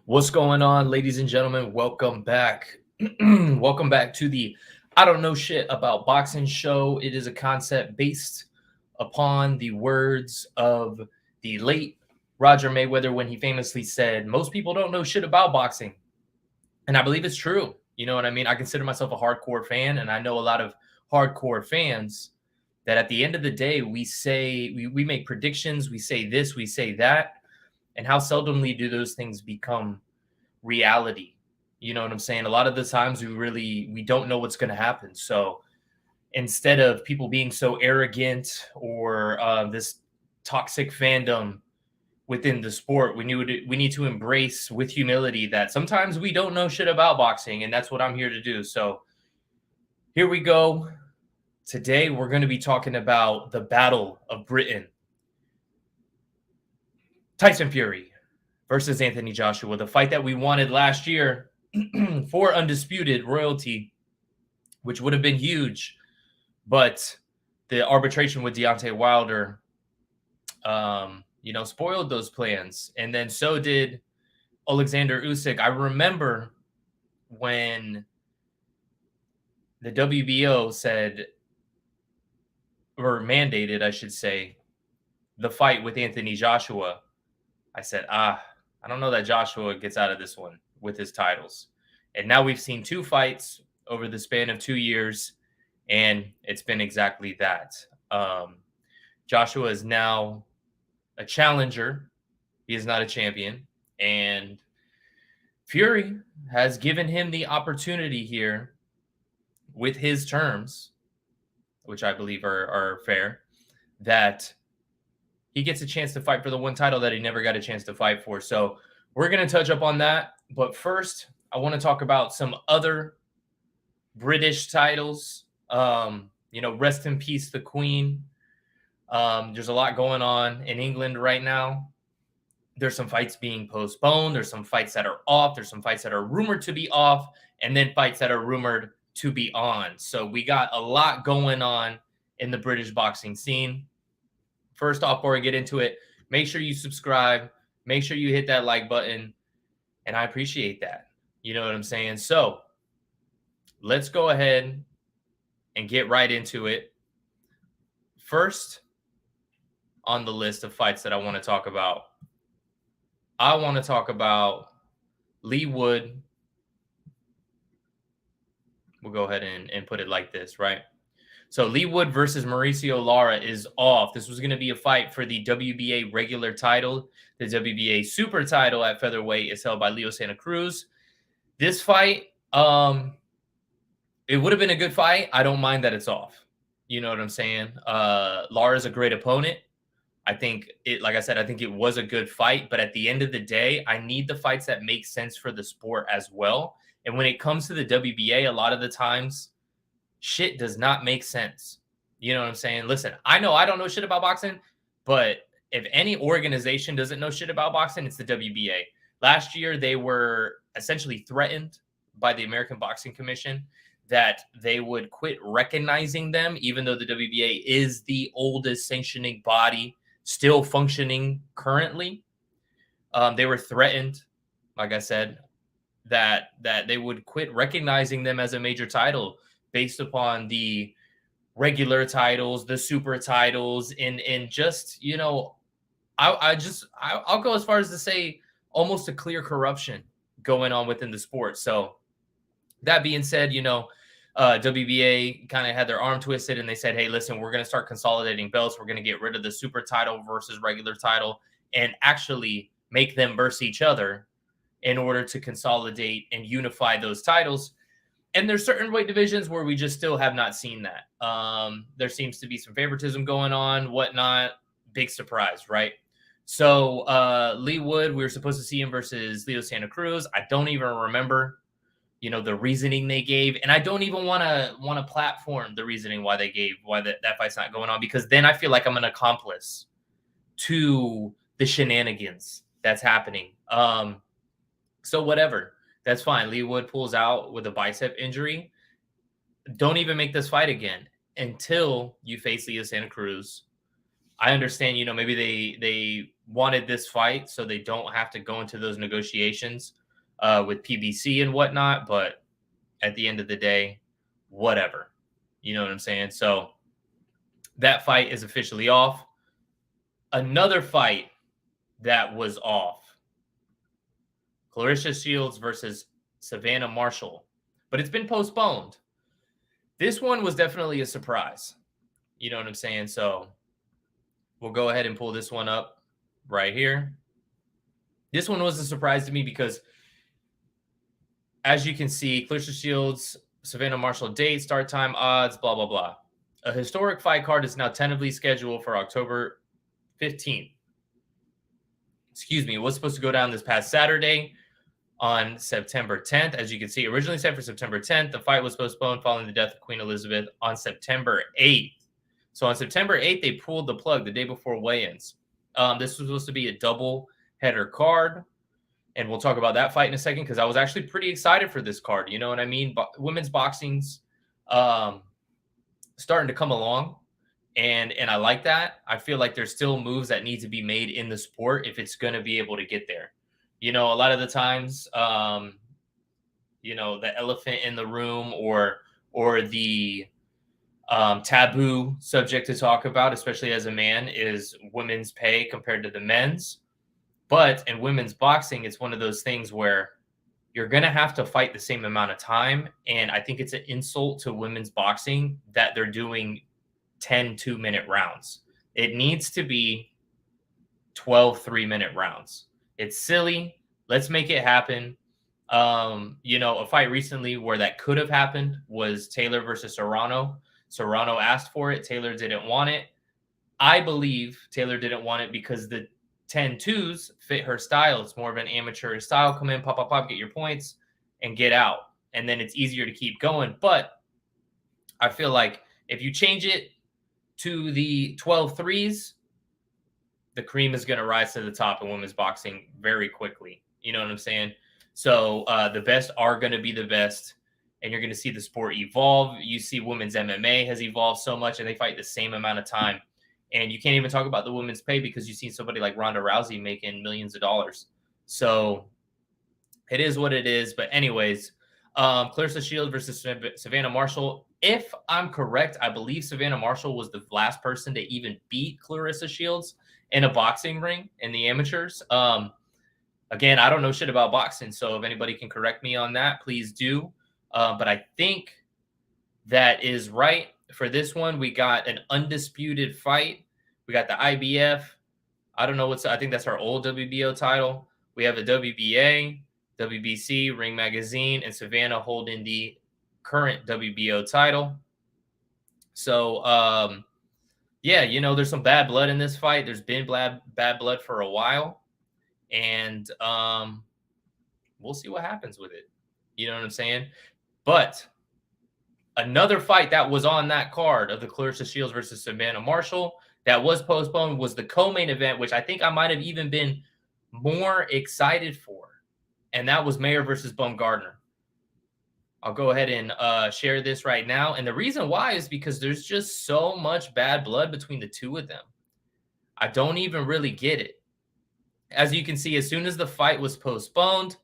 What's going on, ladies and gentlemen? Welcome back. Welcome back to the I Don't Know Shit About Boxing show. It is a concept based upon the words of the late Roger Mayweather when he famously said, most people don't know shit about boxing. And I believe it's true. You know what I mean? I consider myself a hardcore fan, and I know a lot of hardcore fans that at the end of the day, we make predictions, we say this, we say that, and how seldomly do those things become reality? You know what I'm saying? A lot of the times we don't know what's going to happen. So instead of people being so arrogant or this toxic fandom within the sport, we need to embrace with humility that sometimes we don't know shit about boxing, and that's what I'm here to do. So here we go. Today we're going to be talking about the Battle of Britain. Tyson Fury versus Anthony Joshua, the fight that we wanted last year for undisputed royalty, which would have been huge, but the arbitration with Deontay Wilder, spoiled those plans, and then so did Alexander Usyk. I remember when the WBO said, or mandated, I should say, the fight with Anthony Joshua. I said, I don't know that Joshua gets out of this one with his titles. And now we've seen two fights over the span of 2 years, and it's been exactly that. Joshua is now a challenger. He is not a champion. And Fury has given him the opportunity here with his terms, which I believe are fair, that he gets a chance to fight for the one title that he never got a chance to fight for. So we're going to touch up on that. But first, I want to talk about some other British titles. Rest in peace, the Queen. There's a lot going on in England right now. There's some fights being postponed. There's some fights that are off. There's some fights that are rumored to be off, and then fights that are rumored to be on. So we got a lot going on in the British boxing scene. First off, before I get into it, make sure you subscribe. Make sure you hit that like button. And I appreciate that. You know what I'm saying? So let's go ahead and get right into it. First on the list of fights that I want to talk about, I want to talk about Leewood. We'll go ahead and put it like this, right? So Leewood versus Mauricio Lara is off. This was going to be a fight for the WBA regular title. The WBA super title at featherweight is held by Leo Santa Cruz. This fight, it would have been a good fight. I don't mind that it's off. You know what I'm saying? Lara's a great opponent. I think like I said, I think it was a good fight. But at the end of the day, I need the fights that make sense for the sport as well. And when it comes to the WBA, a lot of the times, shit does not make sense. You know what I'm saying? Listen, I know I don't know shit about boxing, but if any organization doesn't know shit about boxing, it's the WBA. Last year, they were essentially threatened by the American Boxing Commission that they would quit recognizing them, even though the WBA is the oldest sanctioning body still functioning currently. They were threatened, like I said, that they would quit recognizing them as a major title based upon the regular titles, the super titles, and just, I'll go as far as to say almost a clear corruption going on within the sport. So that being said, WBA kind of had their arm twisted and they said, hey, listen, we're going to start consolidating belts. We're going to get rid of the super title versus regular title and actually make them versus each other in order to consolidate and unify those titles. And there's certain weight divisions where we just still have not seen that. There seems to be some favoritism going on, whatnot. Big surprise, right? So Leewood, we were supposed to see him versus Leo Santa Cruz. I don't even remember, the reasoning they gave. And I don't even want to platform the reasoning why they gave, why that fight's not going on, because then I feel like I'm an accomplice to the shenanigans that's happening. So whatever. That's fine. Leewood pulls out with a bicep injury. Don't even make this fight again until you face Leo Santa Cruz. I understand, maybe they wanted this fight so they don't have to go into those negotiations with PBC and whatnot. But at the end of the day, whatever. You know what I'm saying? So that fight is officially off. Another fight that was off. Clarissa Shields versus Savannah Marshall. But it's been postponed. This one was definitely a surprise. You know what I'm saying? So we'll go ahead and pull this one up right here. This one was a surprise to me because, as you can see, Clarissa Shields, Savannah Marshall date, start time, odds, blah, blah, blah. A historic fight card is now tentatively scheduled for October 15th. Excuse me. It was supposed to go down this past Saturday on September 10th. As you can see, originally set for September 10th. The fight was postponed following the death of Queen Elizabeth on September 8th. So on September 8th, they pulled the plug the day before weigh-ins. This was supposed to be a double header card. And we'll talk about that fight in a second because I was actually pretty excited for this card. You know what I mean? Women's boxing's starting to come along. And I like that. I feel like there's still moves that need to be made in the sport if it's going to be able to get there. You know, a lot of the times, you know, the elephant in the room or the taboo subject to talk about, especially as a man, is women's pay compared to the men's. But in women's boxing, it's one of those things where you're going to have to fight the same amount of time. And I think it's an insult to women's boxing that they're doing 10 2-minute rounds. It needs to be 12 3-minute rounds. It's silly. Let's make it happen. You know, a fight recently where that could have happened was Taylor versus Serrano. Serrano asked for it. Taylor didn't want it. I believe Taylor didn't want it because the 10-2s fit her style. It's more of an amateur style. Come in, pop, pop, pop, get your points, and get out. And then it's easier to keep going. But I feel like if you change it to the 12 3s, the cream is going to rise to the top in women's boxing very quickly. You know what I'm saying? So the best are going to be the best, and you're going to see the sport evolve. You see women's MMA has evolved so much, and they fight the same amount of time. And you can't even talk about the women's pay because you've seen somebody like Ronda Rousey making millions of dollars. So it is what it is. But anyways, Clarissa Shields versus Savannah Marshall. If I'm correct, I believe Savannah Marshall was the last person to even beat Clarissa Shields in a boxing ring in the amateurs. Again, I don't know shit about boxing, so if anybody can correct me on that, please do. But I think that is right. For this one, we got an undisputed fight. We got the IBF. I don't know I think that's our old WBO title. We have the WBA, WBC, Ring Magazine, and Savannah holding the current WBO title. So, yeah, you know, there's some bad blood in this fight. There's been bad blood for a while. And we'll see what happens with it. You know what I'm saying? But another fight that was on that card of the Clarissa Shields versus Savannah Marshall that was postponed was the co-main event, which I think I might have even been more excited for. And that was Mayer versus Baumgardner. I'll go ahead and share this right now. And the reason why is because there's just so much bad blood between the two of them. I don't even really get it. As you can see, as soon as the fight was postponed,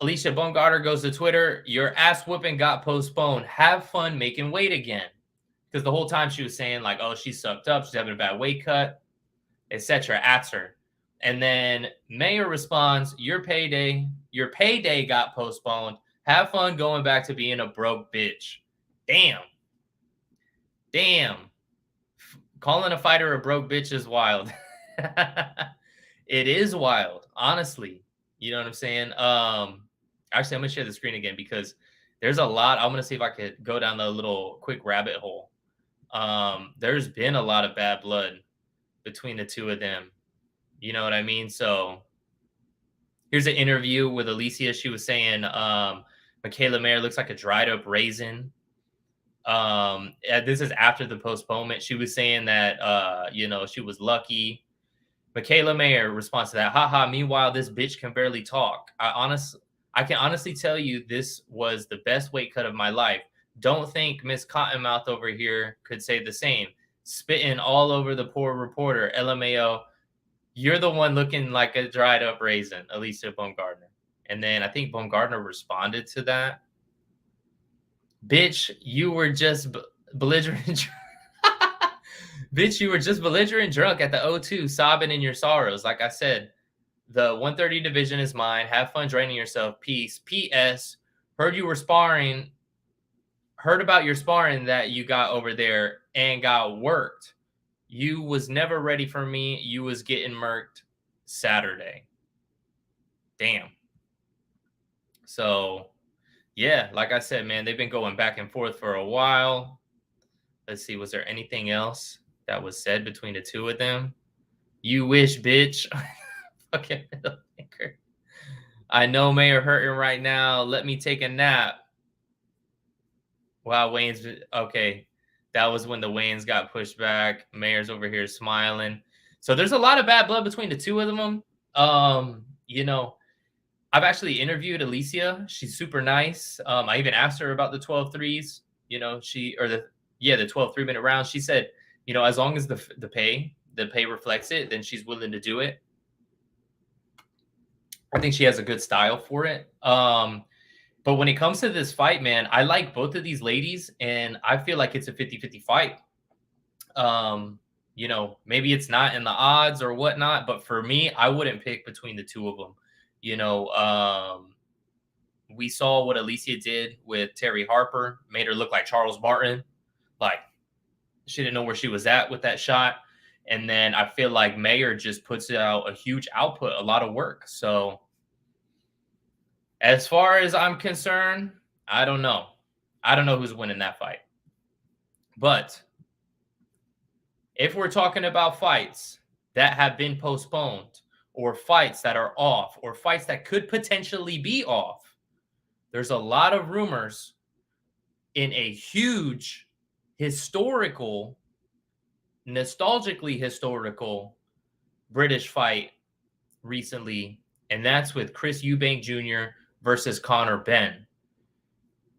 Alicia Baumgardner goes to Twitter, your ass whooping got postponed. Have fun making weight again. Because the whole time she was saying like, oh, she's sucked up. She's having a bad weight cut, etc. At her. And then Mayer responds, your payday got postponed. Have fun going back to being a broke bitch. Damn. Calling a fighter a broke bitch is wild. It is wild, honestly. You know what I'm saying? Actually, I'm going to share the screen again because there's a lot. I'm going to see if I could go down the little quick rabbit hole. There's been a lot of bad blood between the two of them. You know what I mean? So here's an interview with Alicia. She was saying Michaela Mayer looks like a dried up raisin. This is after the postponement. She was saying that, you know, she was lucky. Michaela Mayer responds to that. Haha, meanwhile, this bitch can barely talk. I can honestly tell you this was the best weight cut of my life. Don't think Miss Cottonmouth over here could say the same. Spitting all over the poor reporter. LMAO. You're the one looking like a dried up raisin, Alicia Baumgartner. And then I think Baumgartner responded to that. Bitch, you were just belligerent. Bitch, you were just belligerent drunk at the O2, sobbing in your sorrows. Like I said, the 130 division is mine. Have fun draining yourself. Peace. P.S. Heard you were sparring. Heard about your sparring that you got over there and got worked. You was never ready for me. You was getting murked Saturday. Damn. So, yeah, like I said, man, they've been going back and forth for a while. Let's see, was there anything else that was said between the two of them? You wish, bitch. Fucking middle finger. I know Mayor hurting right now. Let me take a nap. Wow, Wayne's okay. That was when the Waynes got pushed back. Mayor's over here smiling. So there's a lot of bad blood between the two of them. You know, I've actually interviewed Alicia. She's super nice. I even asked her about the 12 threes. You know, the 12 3-minute rounds. She said, you know, as long as the pay reflects it, then she's willing to do it. I think she has a good style for it. But when it comes to this fight, man, I like both of these ladies, and I feel like it's a 50-50 fight. You know, maybe it's not in the odds or whatnot, but for me, I wouldn't pick between the two of them. You know, we saw what Alicia did with Terry Harper, made her look like Charles Barton. Like, she didn't know where she was at with that shot. And then I feel like Mayer just puts out a huge output, a lot of work. So as far as I'm concerned, I don't know. I don't know who's winning that fight. But if we're talking about fights that have been postponed, or fights that are off, or fights that could potentially be off, there's a lot of rumors in a huge historically historical British fight recently, and that's with Chris Eubank Jr. versus Conor Benn.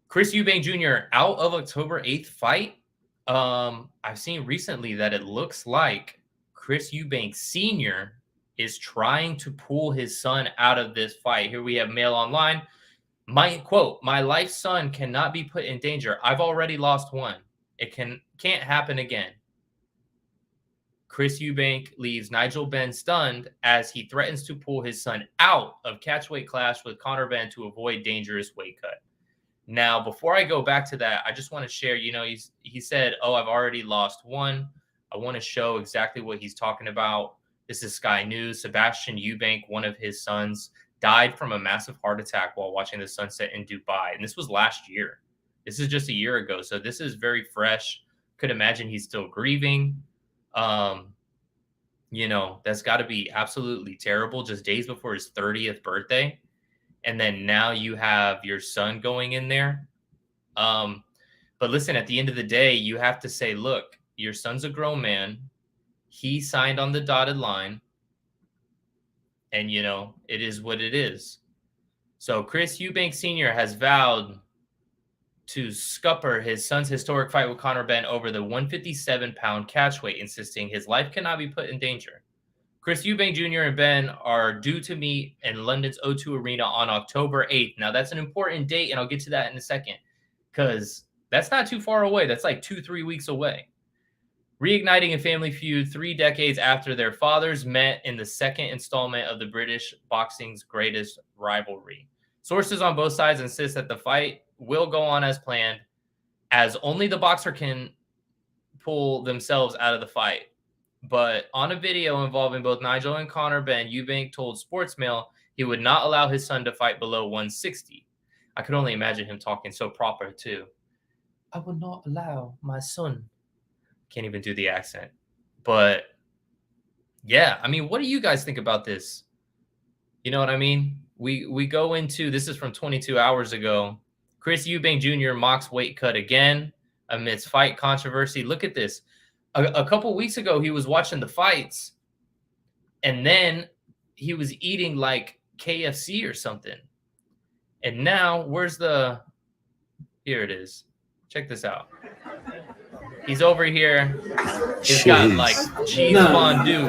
Chris Eubank Jr. out of October 8th fight. I've seen recently that it looks like Chris Eubank Sr. is trying to pull his son out of this fight. Here we have Mail Online. My quote, "My life son cannot be put in danger. I've already lost one. It can't happen again." Chris Eubank leaves Nigel Benn stunned as he threatens to pull his son out of catchweight clash with Conor Benn to avoid dangerous weight cut. Now, before I go back to that, I just want to share, you know, he said, "Oh, I've already lost one." I want to show exactly what he's talking about. This is Sky News. Sebastian Eubank, one of his sons, died from a massive heart attack while watching the sunset in Dubai. And this was last year. This is just a year ago. So this is very fresh. Could imagine he's still grieving. You know, that's got to be absolutely terrible, just days before his 30th birthday. And then now you have your son going in there. But listen, at the end of the day, you have to say, look, your son's a grown man. He signed on the dotted line. And, you know, it is what it is. So Chris Eubank Sr. has vowed to scupper his son's historic fight with Conor Benn over the 157-pound catchweight, insisting his life cannot be put in danger. Chris Eubank Jr. and Ben are due to meet in London's O2 Arena on October 8th. Now, that's an important date, and I'll get to that in a second, because that's not too far away. That's like 2-3 weeks away. Reigniting a family feud 3 decades after their fathers met in the second installment of the British boxing's greatest rivalry. Sources on both sides insist that the fight will go on as planned, as only the boxer can pull themselves out of the fight. But on a video involving both Nigel and Conor Benn, Eubank told Sportsmail he would not allow his son to fight below 160. I could only imagine him talking so proper, too. I will not allow my son. Can't even do the accent. But, yeah, I mean, what do you guys think about this? You know what I mean? We go into, this is from 22 hours ago. Chris Eubank Jr. mocks weight cut again amidst fight controversy. Look at this. A couple weeks ago, he was watching the fights, and then he was eating like KFC or something. And now, here it is. Check this out. He's over here. He's got like cheese fondue.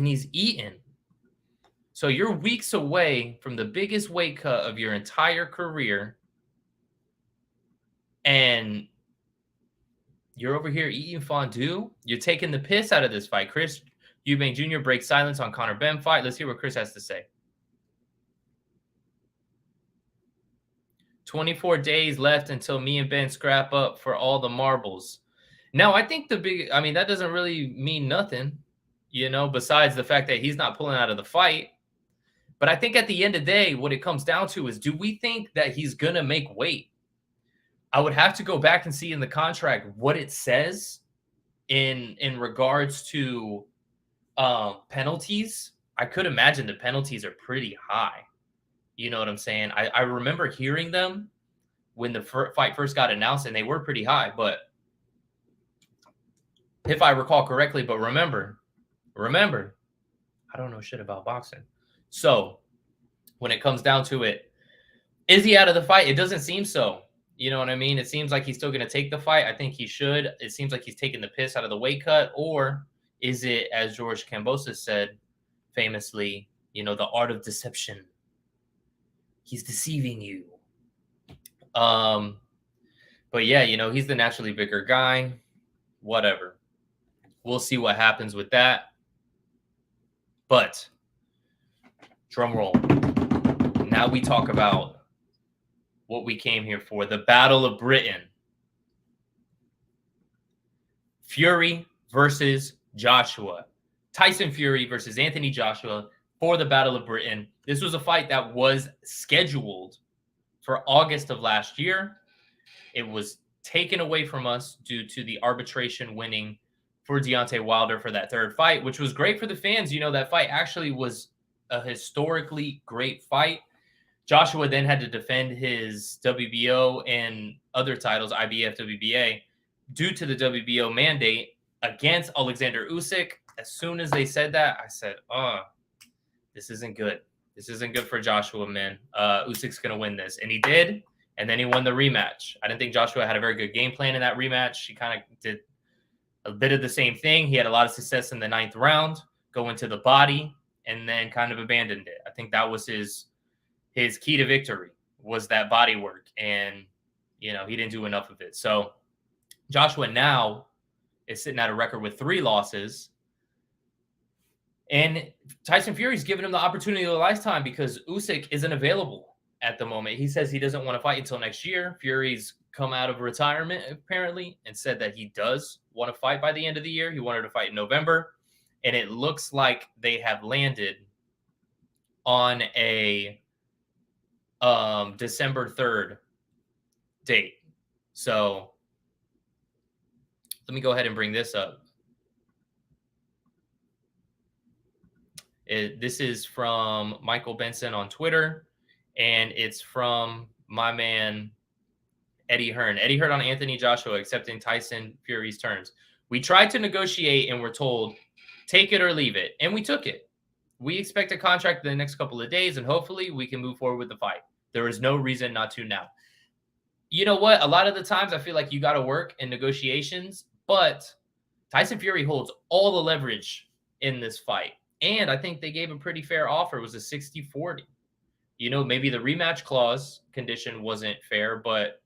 and he's eating. So you're weeks away from the biggest weight cut of your entire career, and you're over here eating fondue. You're taking the piss out of this fight. Chris Eubank Jr. breaks silence on Conor Ben fight. Let's hear what Chris has to say. 24 days left until me and Ben scrap up for all the marbles. Now, I think that doesn't really mean nothing, besides the fact that he's not pulling out of the fight. But I think at the end of the day, what it comes down to is, do we think that he's going to make weight? I would have to go back and see in the contract what it says in regards to penalties. I could imagine the penalties are pretty high. You know what I'm saying? I remember hearing them when the fight first got announced, and they were pretty high. But if I recall correctly, but remember, I don't know shit about boxing. So when it comes down to it, is he out of the fight? It doesn't seem so. You know what I mean? It seems like he's still going to take the fight. I think he should. It seems like he's taking the piss out of the weight cut. Or is it, as George Kambosos said famously, the art of deception? He's deceiving you. But yeah, he's the naturally bigger guy. Whatever. We'll see what happens with that. But drum roll. Now we talk about what we came here for, the Battle of Britain. Fury versus Joshua. Tyson Fury versus Anthony Joshua for the Battle of Britain. This was a fight that was scheduled for August of last year. It was taken away from us due to the arbitration winning for Deontay Wilder for that third fight, which was great for the fans. That fight actually was a historically great fight. Joshua then had to defend his WBO and other titles, IBF, WBA, due to the WBO mandate against Alexander Usyk. As soon as they said that, I said, this isn't good. This isn't good for Joshua, man. Usyk's going to win this. And he did, and then he won the rematch. I didn't think Joshua had a very good game plan in that rematch. He kind of did a bit of the same thing. He had a lot of success in the 9th round, going to the body, and then kind of abandoned it. I think that was his key to victory, was that body work. And, he didn't do enough of it. So Joshua now is sitting at a record with 3 losses. And Tyson Fury's given him the opportunity of a lifetime because Usyk isn't available at the moment. He says he doesn't want to fight until next year. Fury's come out of retirement, apparently, and said that he does want to fight by the end of the year. He wanted to fight in November. And it looks like they have landed on a December 3rd date. So let me go ahead and bring this up. This is from Michael Benson on Twitter, and it's from my man Eddie Hearn. Eddie Hearn on Anthony Joshua accepting Tyson Fury's terms. We tried to negotiate and were told, take it or leave it, and we took it. We expect a contract in the next couple of days, and hopefully we can move forward with the fight. There is no reason not to now. You know what? A lot of the times I feel like you got to work in negotiations, but Tyson Fury holds all the leverage in this fight. And I think they gave a pretty fair offer. It was a 60-40. Maybe the rematch clause condition wasn't fair, but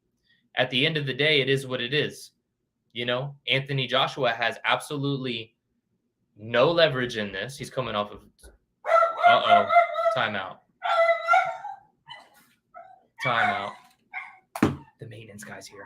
at the end of the day, it is what it is. Anthony Joshua has absolutely no leverage in this. He's coming off of, timeout. The maintenance guy's here.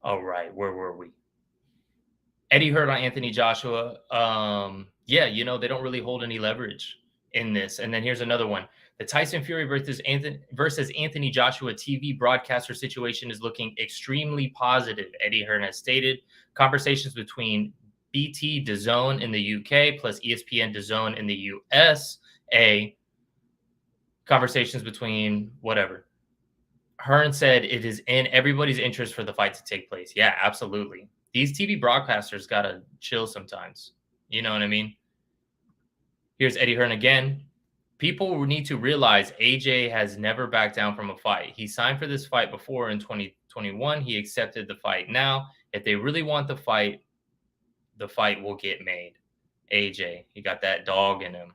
All right, where were we? Eddie Hearn on Anthony Joshua. Yeah, they don't really hold any leverage in this. And then here's another one. The Tyson Fury versus Anthony Joshua TV broadcaster situation is looking extremely positive, Eddie Hearn has stated. Conversations between BT DAZN in the UK plus ESPN DAZN in the USA. Conversations between whatever. Hearn said it is in everybody's interest for the fight to take place. Yeah, absolutely. These TV broadcasters got to chill sometimes. You know what I mean? Here's Eddie Hearn again. People need to realize AJ has never backed down from a fight. He signed for this fight before in 2021. He accepted the fight now. If they really want the fight will get made. AJ, he got that dog in him,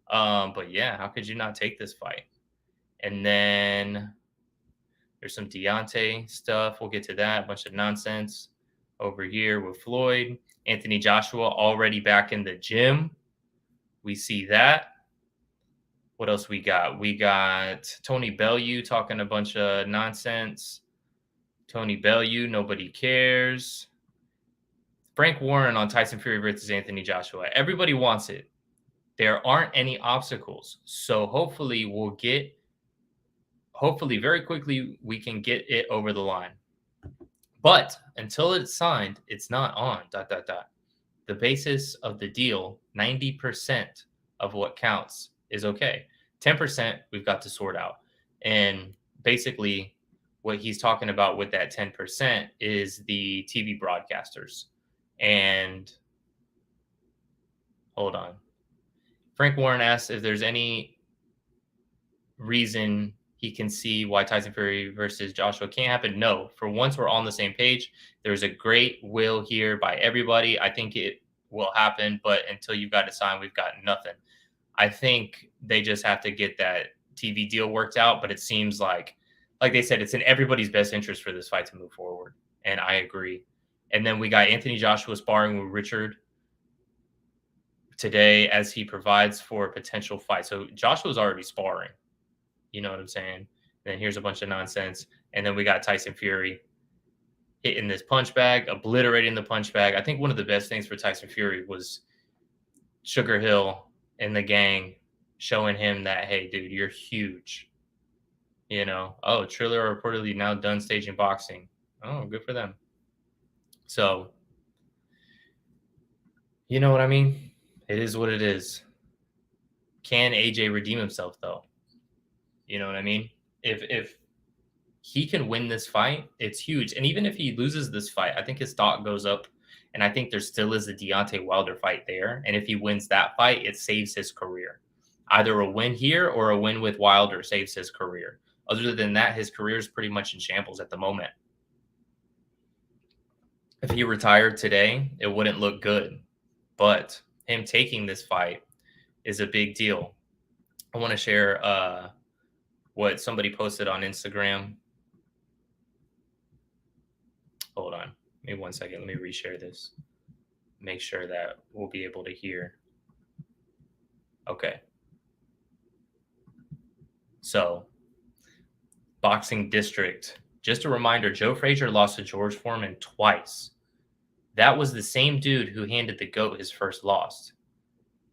But yeah, how could you not take this fight? And then there's some Deontay stuff. We'll get to that. A bunch of nonsense over here with Floyd. Anthony Joshua already back in the gym. We see that. What else we got? We got Tony Bellew talking a bunch of nonsense. Tony Bellew, nobody cares. Frank Warren on Tyson Fury versus Anthony Joshua. Everybody wants it. There aren't any obstacles. So hopefully very quickly we can get it over the line. But until it's signed, it's not on. ... The basis of the deal, 90% of what counts is okay. 10% we've got to sort out. And basically what he's talking about with that 10% is the TV broadcasters. And hold on. Frank Warren asks if there's any reason he can see why Tyson Fury versus Joshua can't happen. No, for once we're on the same page. There's a great will here by everybody. I think it will happen, but until you've got it signed, we've got nothing. I think they just have to get that TV deal worked out, but it seems like they said, it's in everybody's best interest for this fight to move forward. And I agree. And then we got Anthony Joshua sparring with Richard today as he provides for a potential fight. So Joshua's already sparring. You know what I'm saying? And then here's a bunch of nonsense. And then we got Tyson Fury hitting this punch bag, obliterating the punch bag. I think one of the best things for Tyson Fury was Sugar Hill and the gang showing him that, hey, dude, you're huge. Oh, Triller reportedly now done staging boxing. Oh, good for them. So, you know what I mean? It is what it is. Can AJ redeem himself, though? You know what I mean? If he can win this fight, it's huge. And even if he loses this fight, I think his stock goes up. And I think there still is a Deontay Wilder fight there. And if he wins that fight, it saves his career. Either a win here or a win with Wilder saves his career. Other than that, his career is pretty much in shambles at the moment. If he retired today, it wouldn't look good. But him taking this fight is a big deal. I want to share what somebody posted on Instagram. Hold on. Maybe 1 second. Let me reshare this. Make sure that we'll be able to hear. Okay. So, Boxing District. Just a reminder, Joe Frazier lost to George Foreman twice. That was the same dude who handed the GOAT his first loss.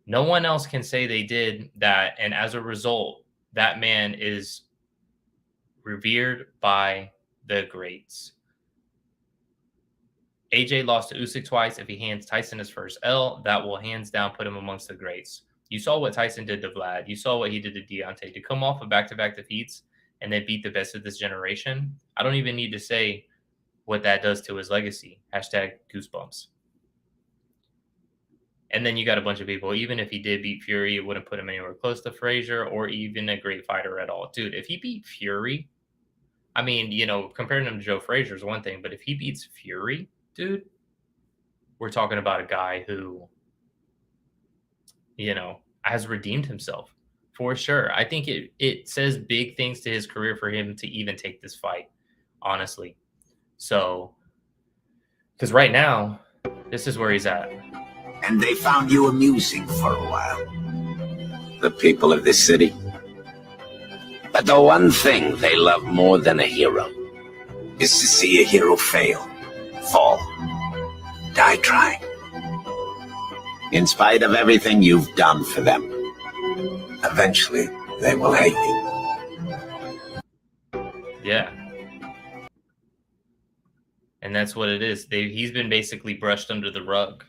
No one else can say they did that. And as a result, that man is revered by the greats. AJ lost to Usyk twice. If he hands Tyson his first L, that will hands down put him amongst the greats. You saw what Tyson did to Vlad. You saw what he did to Deontay. To come off of back-to-back defeats and then beat the best of this generation, I don't even need to say what that does to his legacy. Hashtag goosebumps. And then you got a bunch of people, even if he did beat Fury, it wouldn't put him anywhere close to Frazier or even a great fighter at all. Dude, if he beat Fury, I mean, comparing him to Joe Frazier is one thing, but if he beats Fury, dude, we're talking about a guy who, has redeemed himself for sure. I think it says big things to his career for him to even take this fight, honestly. So, because right now, this is where he's at. And they found you amusing for a while, the people of this city. But the one thing they love more than a hero is to see a hero fail, fall, die trying. In spite of everything you've done for them, eventually they will hate you. Yeah. And that's what it is. He's been basically brushed under the rug.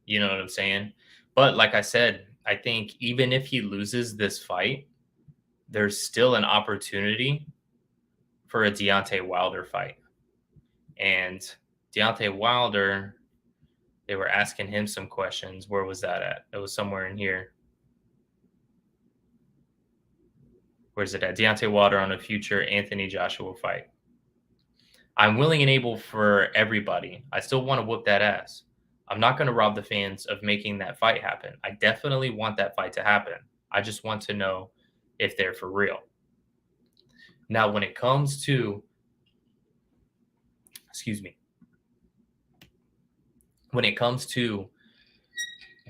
You know what I'm saying? But like I said, I think even if he loses this fight, there's still an opportunity for a Deontay Wilder fight. And Deontay Wilder, they were asking him some questions. Where was that at? It was somewhere in here. Where's it at? Deontay Wilder on a future Anthony Joshua fight. I'm willing and able for everybody. I still want to whoop that ass. I'm not going to rob the fans of making that fight happen. I definitely want that fight to happen. I just want to know if they're for real. Now, when it comes to, when it comes to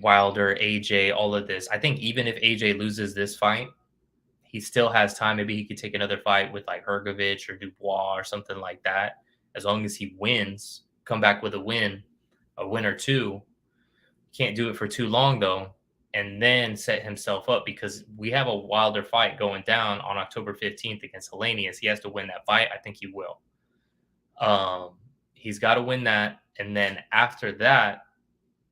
Wilder, AJ, all of this, I think even if AJ loses this fight, he still has time. Maybe he could take another fight with like Hergovich or Dubois or something like that. As long as he wins, come back with a win or two. Can't do it for too long though, and then set himself up because we have a Wilder fight going down on October 15th against Helenius. He has to win that fight. I think he will. He's got to win that, and then after that,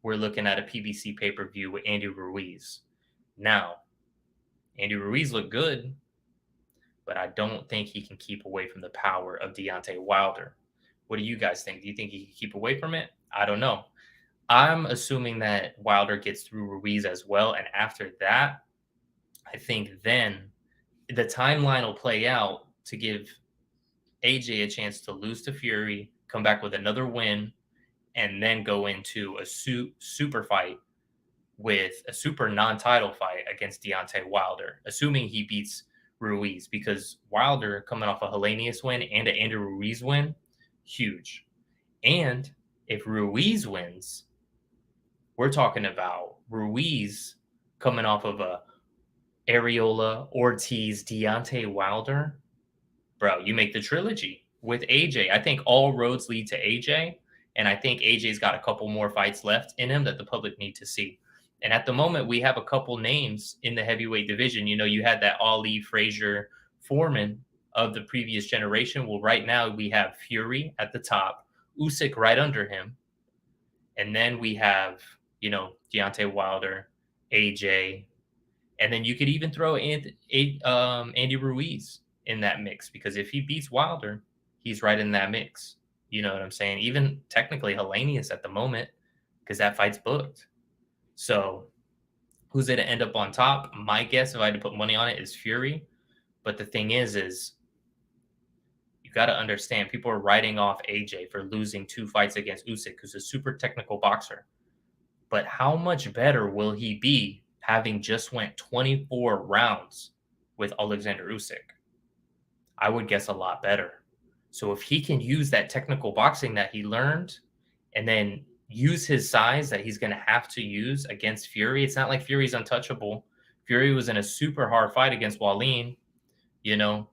we're looking at a PBC pay-per-view with Andy Ruiz. Now, Andy Ruiz looked good, but I don't think he can keep away from the power of Deontay Wilder. What do you guys think? Do you think he can keep away from it? I don't know. I'm assuming that Wilder gets through Ruiz as well. And after that, I think then the timeline will play out to give AJ a chance to lose to Fury, come back with another win, and then go into a super fight with a super non-title fight against Deontay Wilder, assuming he beats Ruiz, because Wilder coming off a Helenius win and an Andrew Ruiz win, huge. And if Ruiz wins, we're talking about Ruiz coming off of a Areola, Ortiz, Deontay Wilder. Bro, you make the trilogy with AJ. I think all roads lead to AJ, and I think AJ's got a couple more fights left in him that the public need to see. And at the moment, we have a couple names in the heavyweight division. You know, you had that Ali, Frazier, Foreman of the previous generation. Well, right now we have Fury at the top, Usyk right under him. And then we have, you know, Deontay Wilder, AJ. And then you could even throw Andy Ruiz in that mix, because if he beats Wilder, he's right in that mix. You know what I'm saying? Even technically Helenius at the moment, because that fight's booked. So who's going to end up on top? My guess, if I had to put money on it, is Fury. But the thing is you got to understand, people are writing off AJ for losing 2 fights against Usyk, who's a super technical boxer. But how much better will he be having just went 24 rounds with Alexander Usyk? I would guess a lot better. So if he can use that technical boxing that he learned and then use his size that he's going to have to use against Fury, it's not like Fury's untouchable. Fury was in a super hard fight against Wallin, you know.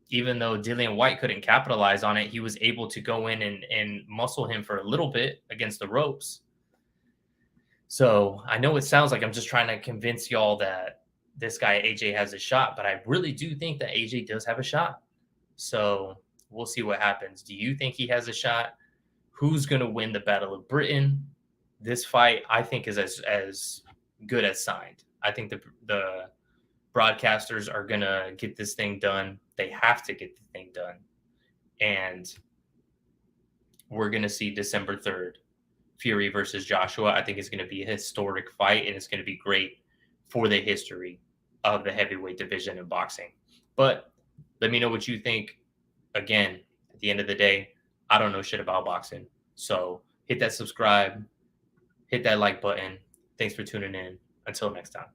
Even though Dillian White couldn't capitalize on it, he was able to go in and muscle him for a little bit against the ropes. So I know it sounds like I'm just trying to convince y'all that this guy AJ has a shot, but I really do think that AJ does have a shot. So we'll see what happens. Do you think he has a shot? Who's going to win the Battle of Britain? This fight, I think, is as good as signed. I think the broadcasters are going to get this thing done. They have to get the thing done. And we're going to see December 3rd, Fury versus Joshua. I think it's going to be a historic fight, and it's going to be great for the history of the heavyweight division in boxing. But let me know what you think. Again, at the end of the day, I don't know shit about boxing. So hit that subscribe, hit that like button. Thanks for tuning in. Until next time.